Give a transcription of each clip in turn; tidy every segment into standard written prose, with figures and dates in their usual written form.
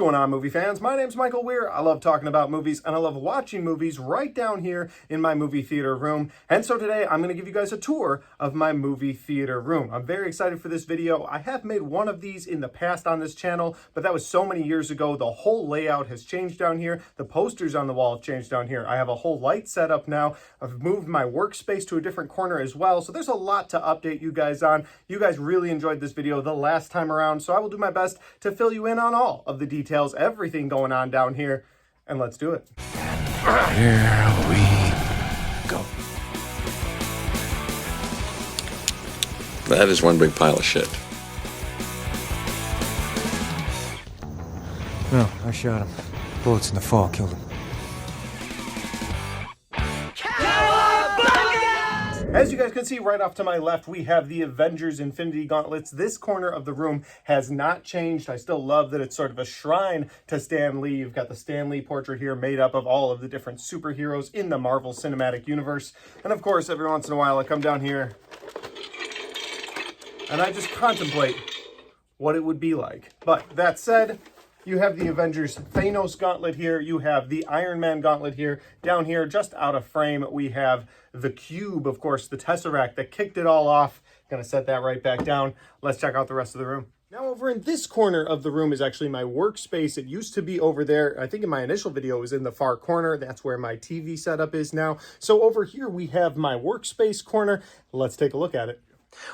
going on, movie fans? My name's Michael Weer. I love talking about movies, and I love watching movies right down here in my movie theater room. And so today, I'm going to give you guys a tour of my movie theater room. I'm very excited for this video. I have made one of these in the past on this channel, but that was so many years ago. The whole layout has changed down here. The posters on the wall have changed down here. I have a whole light set up now. I've moved my workspace to a different corner as well. So there's a lot to update you guys on. You guys really enjoyed this video the last time around, so I will do my best to fill you in on all of the details, everything going on down here, and let's do it. Here we go. That is one big pile of shit. No, I shot him. Bullets in the fall killed him. As you guys can see right off to my left, we have the Avengers Infinity Gauntlets. This corner of the room has not changed. I still love that it's sort of a shrine to Stan Lee. You've got the Stan Lee portrait here made up of all of the different superheroes in the Marvel Cinematic Universe. And of course, every once in a while, I come down here and I just contemplate what it would be like. But that said, you have the Avengers Thanos Gauntlet here. You have the Iron Man Gauntlet here. Down here, just out of frame, we have the Cube, of course, the Tesseract that kicked it all off. Gonna set that right back down. Let's check out the rest of the room. Now over in this corner of the room is actually my workspace. It used to be over there. I think in my initial video it was in the far corner. That's where my TV setup is now. So over here we have my workspace corner. Let's take a look at it.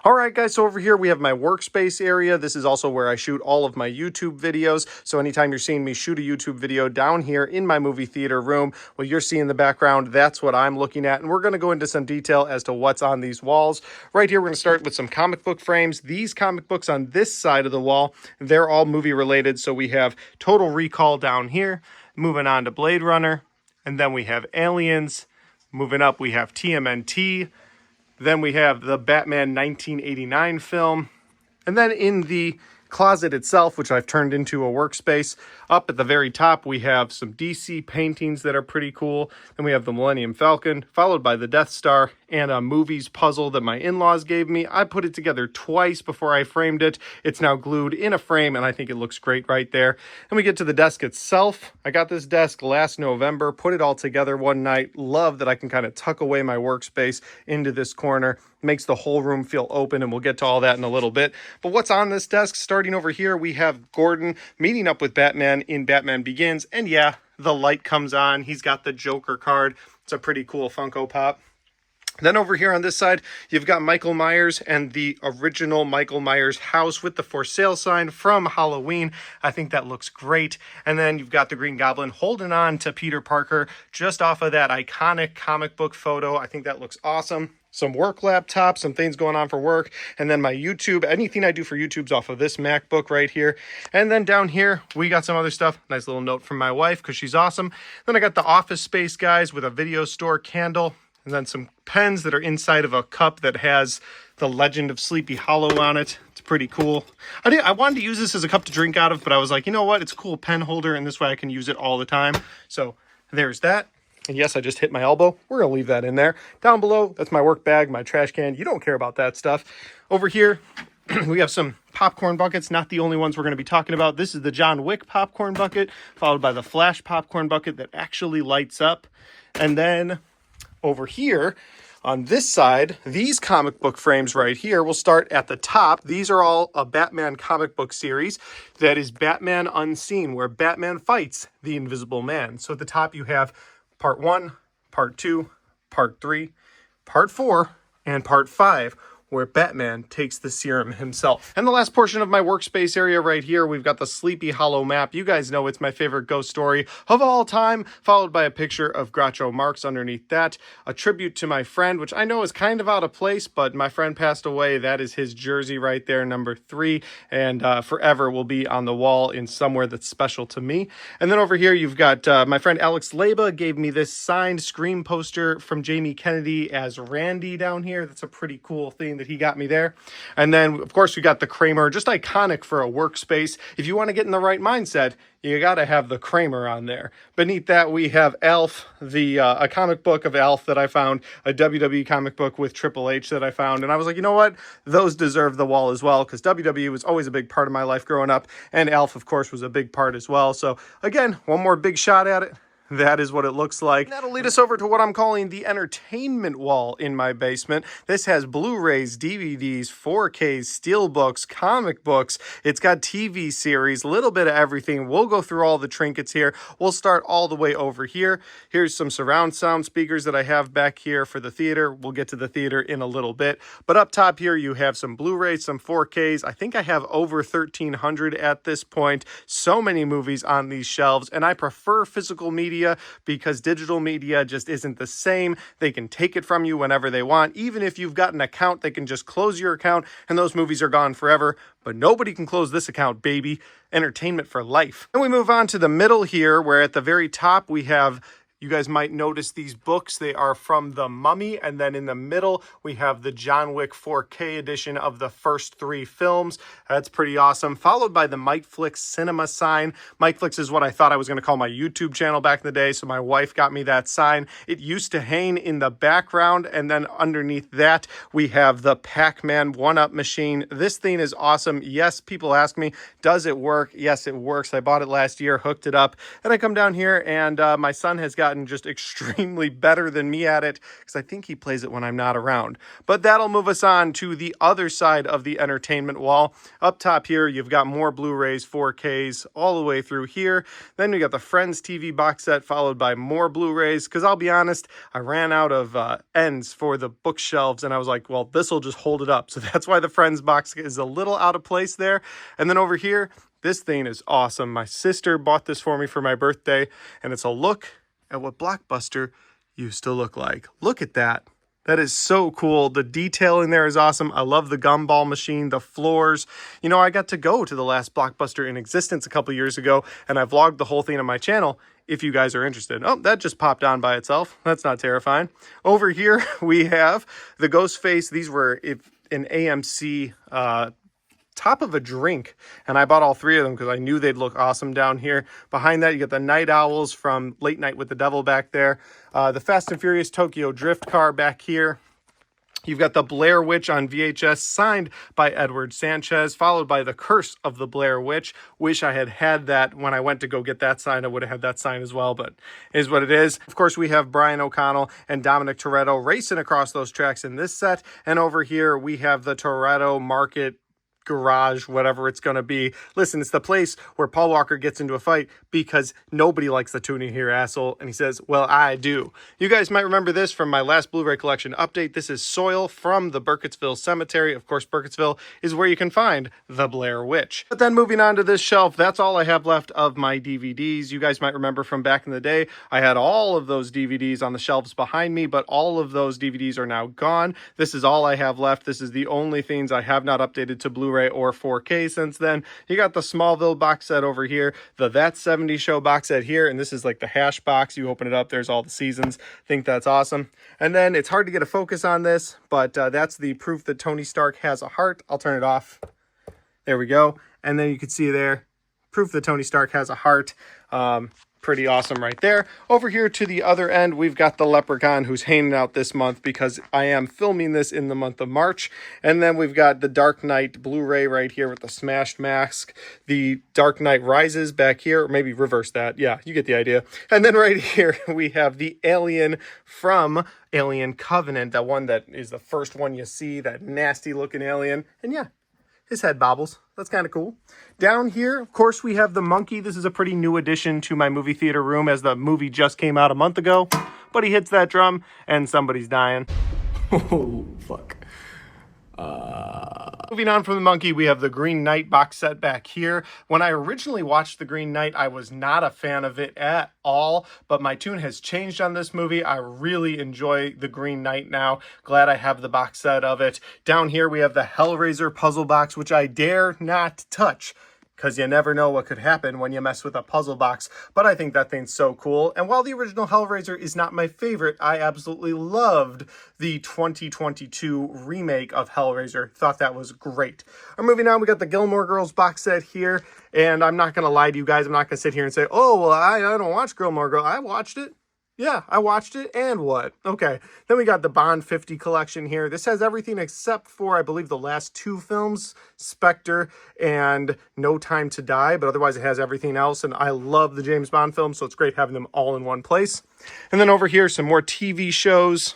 All right, guys, so over here we have my workspace area. This is also where I shoot all of my YouTube videos. So anytime you're seeing me shoot a YouTube video down here in my movie theater room, what you're seeing in the background, that's what I'm looking at. And we're going to go into some detail as to what's on these walls. Right here, we're going to start with some comic book frames. These comic books on this side of the wall, they're all movie related. So we have Total Recall down here, moving on to Blade Runner, and then we have Aliens. Moving up, we have TMNT. Then we have the Batman 1989 film. And then in the closet itself, which I've turned into a workspace, up at the very top, we have some DC paintings that are pretty cool. Then we have the Millennium Falcon, followed by the Death Star, and a movies puzzle that my in-laws gave me. I put it together twice before I framed it. It's now glued in a frame, and I think it looks great right there. And we get to the desk itself. I got this desk last November, put it all together one night. Love that I can kind of tuck away my workspace into this corner. Makes the whole room feel open, and we'll get to all that in a little bit. But what's on this desk? Starting over here, we have Gordon meeting up with Batman in Batman Begins. And yeah, the light comes on. He's got the Joker card. It's a pretty cool Funko Pop. Then over here on this side, you've got Michael Myers and the original Michael Myers house with the for sale sign from Halloween. I think that looks great. And then you've got the Green Goblin holding on to Peter Parker just off of that iconic comic book photo. I think that looks awesome. Some work laptops, some things going on for work, and then my YouTube. Anything I do for YouTube's off of this MacBook right here. And then down here, we got some other stuff. Nice little note from my wife because she's awesome. Then I got the Office Space guys with a video store candle, and then some pens that are inside of a cup that has the Legend of Sleepy Hollow on it. It's pretty cool. I wanted to use this as a cup to drink out of, but I was like, you know what? It's a cool pen holder, and this way I can use it all the time. So there's that. And yes, I just hit my elbow. We're going to leave that in there. Down below, that's my work bag, my trash can. You don't care about that stuff. Over here, we have some popcorn buckets. Not the only ones we're going to be talking about. This is the John Wick popcorn bucket, followed by the Flash popcorn bucket that actually lights up. And then over here, on this side, these comic book frames right here will start at the top. These are all a Batman comic book series that is Batman Unseen, where Batman fights the Invisible Man. So at the top, you have Part 1, Part 2, Part 3, Part 4, and Part 5, where Batman takes the serum himself. And the last portion of my workspace area right here, we've got the Sleepy Hollow map. You guys know it's my favorite ghost story of all time, followed by a picture of Groucho Marx underneath that. A tribute to my friend, which I know is kind of out of place, but my friend passed away. That is his jersey right there, number 3, and forever will be on the wall in somewhere that's special to me. And then over here, you've got my friend Alex Leba gave me this signed Scream poster from Jamie Kennedy as Randy down here. That's a pretty cool thing that that he got me there. And then, of course, we got the Kramer, just iconic for a Workspace. If you want to get in the right mindset, you got to have the Kramer on there. Beneath that, we have Alf, a comic book of Alf that I found, a WWE comic book with Triple H that I found. And I was like, you know what? Those deserve the wall as well, because WWE was always a big part of my life growing up. And Alf, of course, was a big part as well. So again, one more big shot at it. That is what it looks like. That'll lead us over to what I'm calling the entertainment wall in my basement. This has Blu-rays, DVDs, 4Ks, steelbooks, comic books. It's got TV series, a little bit of everything. We'll go through all the trinkets here. We'll start all the way over here. Here's some surround sound speakers that I have back here for the theater. We'll get to the theater in a little bit. But up top here, you have some Blu-rays, some 4Ks. I think I have over 1,300 at this point. So many movies on these shelves, and I prefer physical media because digital media just isn't the same. They can take it from you whenever they want. Even if you've got an account, they can just close your account and those movies are gone forever. But nobody can close this account, baby. Entertainment for life. And we move on to the middle here, where at the very top we have, you guys might notice these books. They are from The Mummy. And then in the middle, we have the John Wick 4K edition of the first 3 films. That's pretty awesome. Followed by the Mike Flicks Cinema sign. Mike Flicks is what I thought I was going to call my YouTube channel back in the day. So my wife got me that sign. It used to hang in the background. And then underneath that, we have the Pac-Man 1-Up machine. This thing is awesome. Yes, people ask me, does it work? Yes, it works. I bought it last year, hooked it up. And I come down here and my son has gotten just extremely better than me at it because I think he plays it when I'm not around. But that'll move us on to the other side of the entertainment wall. Up top here, you've got more Blu-rays, 4Ks, all the way through here. Then we got the Friends TV box set, followed by more Blu-rays, because I'll be honest, I ran out of ends for the bookshelves, and I was like, well, this will just hold it up. So that's why the Friends box is a little out of place there. And then over here, this thing is awesome. My sister bought this for me for my birthday, and it's a look at what Blockbuster used to look like. Look at that. That is so cool. The detail in there is awesome. I love the gumball machine, the floors. You know, I got to go to the last Blockbuster in existence a couple years ago, and I vlogged the whole thing on my channel if you guys are interested. Oh, that just popped on by itself. That's not terrifying. Over here, we have the Ghostface. These were an AMC top of a drink, and I bought all 3 of them because I knew they'd look awesome down here. Behind that, you get the Night Owls from Late Night with the Devil back there. The Fast and Furious Tokyo Drift car back here. You've got the Blair Witch on VHS, signed by Edward Sanchez, followed by the Curse of the Blair Witch. Wish I had that when I went to go get that sign. I would have had that sign as well, but it is what it is. Of course, we have Brian O'Connell and Dominic Toretto racing across those tracks in this set. And over here, we have the Toretto Market garage, whatever it's going to be. Listen, it's the place where Paul Walker gets into a fight because nobody likes the tuning here, asshole. And he says, well, I do. You guys might remember this from my last Blu-ray collection update. This is Soil from the Burkittsville Cemetery. Of course, Burkittsville is where you can find the Blair Witch. But then moving on to this shelf, that's all I have left of my DVDs. You guys might remember from back in the day, I had all of those DVDs on the shelves behind me, but all of those DVDs are now gone. This is all I have left. This is the only things I have not updated to Blu-ray or 4K since then. You got the Smallville box set over here, the That 70s Show box set here, and this is like the hash box. You open it up, there's all the seasons. Think that's awesome. And then it's hard to get a focus on this, but that's the proof that Tony Stark has a heart. I'll turn it off. There we go. And then you can see there, proof that Tony Stark has a heart. Pretty awesome right there. Over here to the other end, we've got the Leprechaun who's hanging out this month because I am filming this in the month of March. And then we've got the Dark Knight Blu-ray right here with the smashed mask. The Dark Knight Rises back here, or maybe reverse that. Yeah, you get the idea. And then right here, we have the Alien from Alien Covenant, that one that is the first one you see, that nasty looking alien. And yeah, his head bobbles. That's kind of cool. Down here, of course, we have the monkey. This is a pretty new addition to my movie theater room as the movie just came out a month ago. But he hits that drum and somebody's dying. Oh, fuck. Moving on from the monkey, we have the Green Knight box set back here. When I originally watched the Green Knight, I was not a fan of it at all, but my tune has changed on this movie. I really enjoy the Green Knight now. Glad I have the box set of it. Down here, we have the Hellraiser puzzle box, which I dare not touch because you never know what could happen when you mess with a puzzle box. But I think that thing's so cool. And while the original Hellraiser is not my favorite, I absolutely loved the 2022 remake of Hellraiser. Thought that was great. Moving on, we got the Gilmore Girls box set here. And I'm not going to lie to you guys. I'm not going to sit here and say, oh, well, I don't watch Gilmore Girls. I watched it. Yeah, I watched it, and what? Okay, then we got the Bond 50 collection here. This has everything except for, I believe, the last 2 films, Spectre and No Time to Die, but otherwise it has everything else, and I love the James Bond films, so it's great having them all in one place. And then over here, some more TV shows,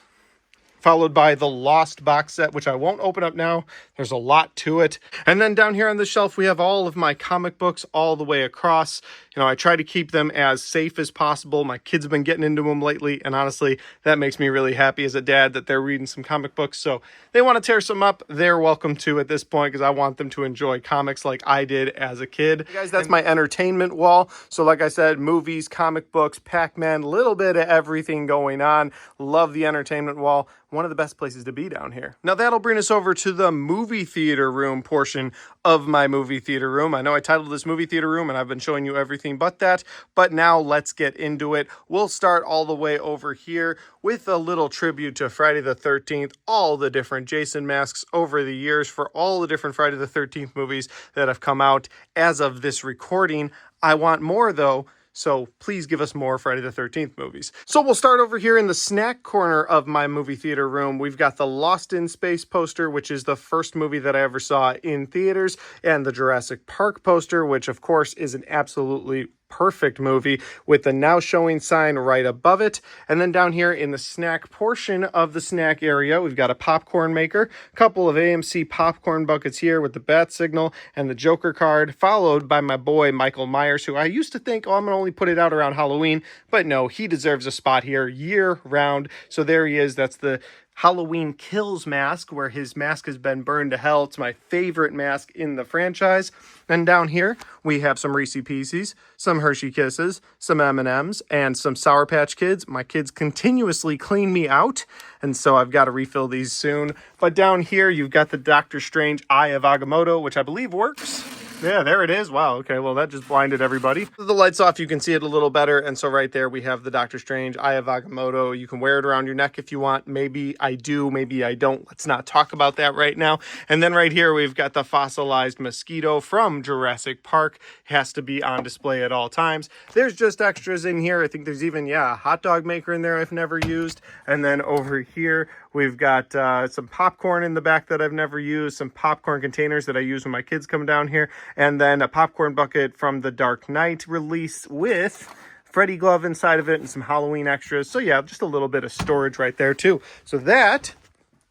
followed by the Lost box set, which I won't open up now. There's a lot to it. And then down here on the shelf, we have all of my comic books all the way across. You know, I try to keep them as safe as possible. My kids have been getting into them lately, and honestly, that makes me really happy as a dad that they're reading some comic books. So they want to tear some up, they're welcome to at this point, because I want them to enjoy comics like I did as a kid. Hey guys, that's my entertainment wall. So like I said, movies, comic books, Pac-Man, little bit of everything going on. Love the entertainment wall. One of the best places to be down here. Now that'll bring us over to the movie theater room portion of my movie theater room. I know I titled this movie theater room and I've been showing you everything but that, but now let's get into it. We'll start all the way over here with a little tribute to Friday the 13th, all the different Jason masks over the years for all the different Friday the 13th movies that have come out as of this recording. I want more though, so please give us more Friday the 13th movies. So we'll start over here in the snack corner of my movie theater room. We've got the Lost in Space poster, which is the first movie that I ever saw in theaters, and the Jurassic Park poster, which of course is an absolutely perfect movie with the now showing sign right above it. And then down here in the snack portion of the snack area, we've got a popcorn maker, a couple of AMC popcorn buckets here with the bat signal and the Joker card, followed by my boy Michael Myers, who I used to think, oh, I'm gonna only put it out around Halloween, but no, he deserves a spot here year round. So there he is. That's the Halloween Kills mask, where his mask has been burned to hell. It's my favorite mask in the franchise. And down here, we have some Reese's Pieces, some Hershey Kisses, some M&Ms, and some Sour Patch Kids. My kids continuously clean me out, and so I've got to refill these soon. But down here, you've got the Doctor Strange Eye of Agamotto, which I believe works. Yeah, there it is. Wow, okay, well, that just blinded everybody. With the lights off, you can see it a little better, and so right there we have the Doctor Strange Eye of Agamotto. You can wear it around your neck if you want. Maybe I do, maybe I don't. Let's not talk about that right now. And then right here, we've got the fossilized mosquito from Jurassic Park. Has to be on display at all times. There's just extras in here. I think there's even, yeah, a hot dog maker in there I've never used. And then over here, we've got some popcorn in the back that I've never used, some popcorn containers that I use when my kids come down here, and then a popcorn bucket from the Dark Knight release with Freddy glove inside of it and some Halloween extras. So yeah, just a little bit of storage right there too. So that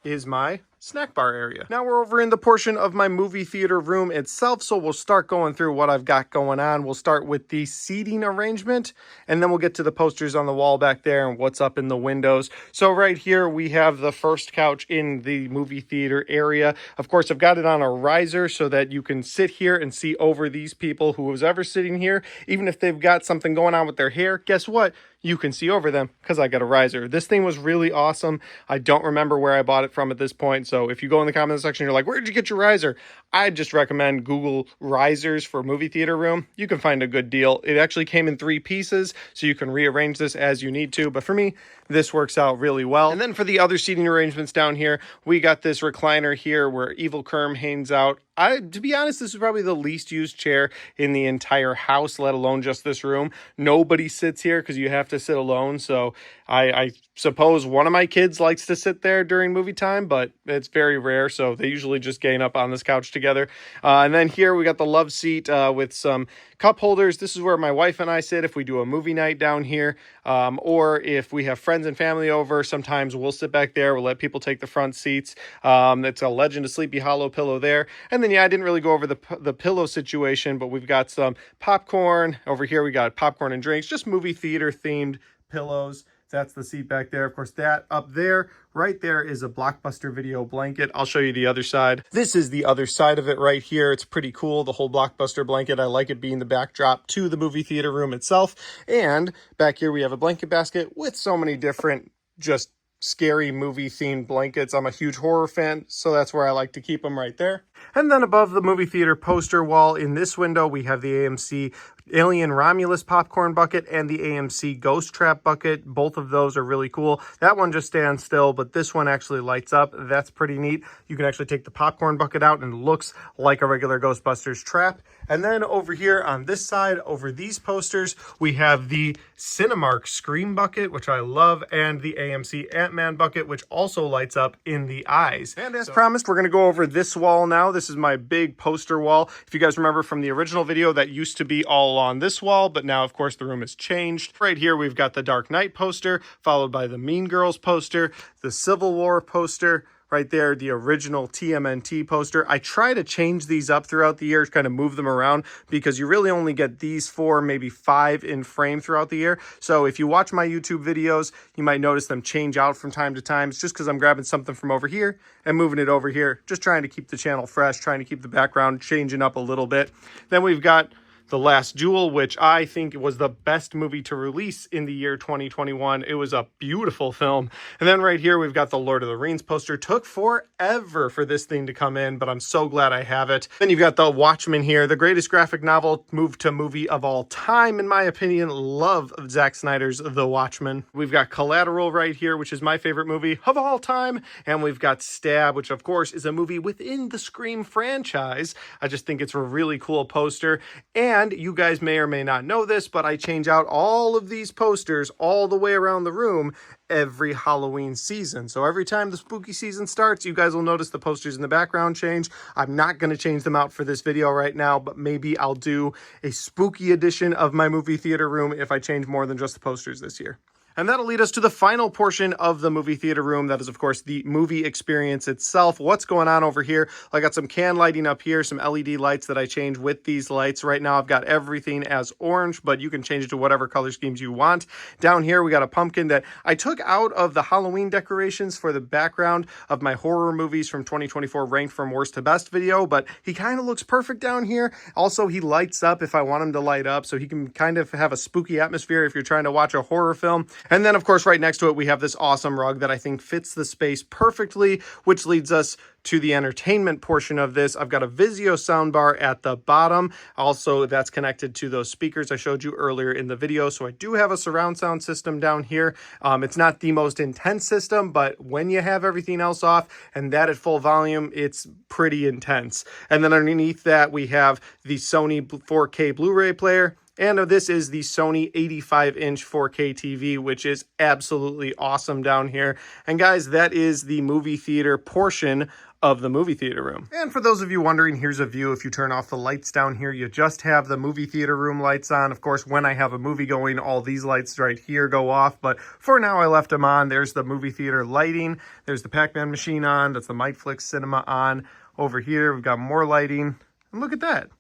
is my snack bar area. Now we're over in the portion of my movie theater room itself, so we'll start going through what I've got going on. We'll start with the seating arrangement, and then we'll get to the posters on the wall back there and what's up in the windows. So right here we have the first couch in the movie theater area. Of course, I've got it on a riser so that you can sit here and see over these people who was ever sitting here. Even if they've got something going on with their hair, guess what? You can see over them because I got a riser. This thing was really awesome. I don't remember where I bought it from at this point. So if you go in the comment section, you're like, where did you get your riser? I'd just recommend Google risers for movie theater room. You can find a good deal. It actually came in 3 pieces, so you can rearrange this as you need to. But for me, this works out really well. And then for the other seating arrangements down here, we got this recliner here where Evil Kerm hangs out. To be honest, this is probably the least used chair in the entire house, let alone just this room. Nobody sits here because you have to sit alone. So I suppose one of my kids likes to sit there during movie time, but it's very rare. So they usually just gang up on this couch together. And then here we got the love seat with some cup holders. This is where my wife and I sit if we do a movie night down here, or if we have friends and family over. Sometimes we'll sit back there. We'll let people take the front seats. It's a Legend of Sleepy Hollow pillow there. And then, yeah, I didn't really go over the pillow situation, but we've got some popcorn. Over here, we got popcorn and drinks, just movie theater themed pillows. That's the seat back there. Of course, that up there, right there is a Blockbuster Video blanket. I'll show you the other side. This is the other side of it right here. It's pretty cool, the whole Blockbuster blanket. I like it being the backdrop to the movie theater room itself. And back here, we have a blanket basket with so many different just scary movie themed blankets. I'm a huge horror fan, so that's where I like to keep them right there. And then above the movie theater poster wall in this window, we have the AMC Alien Romulus popcorn bucket and the AMC Ghost Trap bucket. Both of those are really cool. That one just stands still, but this one actually lights up. That's pretty neat. You can actually take the popcorn bucket out and it looks like a regular Ghostbusters trap. And then over here on this side, over these posters, we have the Cinemark Scream bucket, which I love, and the AMC Ant-Man bucket, which also lights up in the eyes. And as promised, we're going to go over this wall now. This is my big poster wall. If you guys remember from the original video, that used to be all on this wall, but now, of course, the room has changed. Right here, we've got the Dark Knight poster, followed by the Mean Girls poster, the Civil War poster, right there, the original TMNT poster. I try to change these up throughout the year, kind of move them around, because you really only get these 4, maybe 5 in frame throughout the year. So if you watch my YouTube videos, you might notice them change out from time to time. It's just because I'm grabbing something from over here and moving it over here, just trying to keep the channel fresh, trying to keep the background changing up a little bit. Then we've got The Last Duel, which I think was the best movie to release in the year 2021. It was a beautiful film. And then right here, we've got the Lord of the Rings poster. Took forever for this thing to come in, but I'm so glad I have it. Then you've got The Watchmen here, the greatest graphic novel moved to movie of all time, in my opinion. Love Zack Snyder's The Watchmen. We've got Collateral right here, which is my favorite movie of all time. And we've got Stab, which of course is a movie within the Scream franchise. I just think it's a really cool poster. And you guys may or may not know this, but I change out all of these posters all the way around the room every Halloween season. So every time the spooky season starts, you guys will notice the posters in the background change. I'm not going to change them out for this video right now, but maybe I'll do a spooky edition of my movie theater room if I change more than just the posters this year. And that'll lead us to the final portion of the movie theater room. That is, of course, the movie experience itself. What's going on over here? I got some can lighting up here, some LED lights that I change with these lights. Right now, I've got everything as orange, but you can change it to whatever color schemes you want. Down here, we got a pumpkin that I took out of the Halloween decorations for the background of my horror movies from 2024 ranked from worst to best video, but he kind of looks perfect down here. Also, he lights up if I want him to light up, so he can kind of have a spooky atmosphere if you're trying to watch a horror film. And then, of course, right next to it, we have this awesome rug that I think fits the space perfectly, which leads us to the entertainment portion of this. I've got a Vizio soundbar at the bottom. Also, that's connected to those speakers I showed you earlier in the video. So I do have a surround sound system down here. It's not the most intense system, but when you have everything else off and that at full volume, it's pretty intense. And then underneath that, we have the Sony 4K Blu-ray player. And this is the Sony 85-inch 4K TV, which is absolutely awesome down here. And guys, that is the movie theater portion of the movie theater room. And for those of you wondering, here's a view. If you turn off the lights down here, you just have the movie theater room lights on. Of course, when I have a movie going, all these lights right here go off. But for now, I left them on. There's the movie theater lighting. There's the Pac-Man machine on. That's the Miteflix Cinema on. Over here, we've got more lighting. And look at that.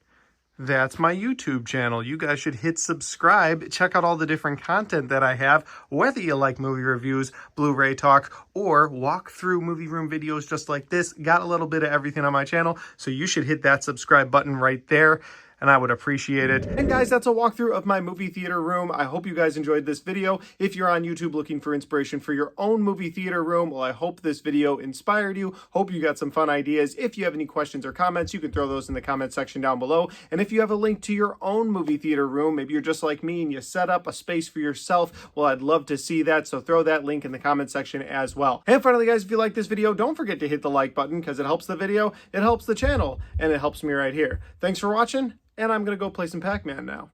That's my YouTube channel. You guys should hit subscribe. Check out all the different content that I have, whether you like movie reviews, Blu-ray talk, or walk through movie room videos just like this. Got a little bit of everything on my channel, so you should hit that subscribe button right there, and I would appreciate it. And guys, that's a walkthrough of my movie theater room. I hope you guys enjoyed this video. If you're on YouTube looking for inspiration for your own movie theater room, well, I hope this video inspired you. Hope you got some fun ideas. If you have any questions or comments, you can throw those in the comment section down below. And if you have a link to your own movie theater room, maybe you're just like me and you set up a space for yourself, well, I'd love to see that. So throw that link in the comment section as well. And finally, guys, if you like this video, don't forget to hit the like button because it helps the video, it helps the channel, and it helps me right here. Thanks for watching. And I'm going to go play some Pac-Man now.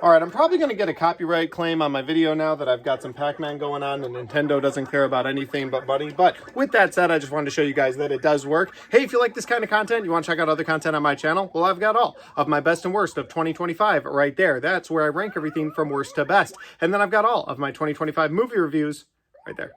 All right, I'm probably going to get a copyright claim on my video now that I've got some Pac-Man going on and Nintendo doesn't care about anything but money. But with that said, I just wanted to show you guys that it does work. Hey, if you like this kind of content, you want to check out other content on my channel, well, I've got all of my best and worst of 2025 right there. That's where I rank everything from worst to best. And then I've got all of my 2025 movie reviews right there.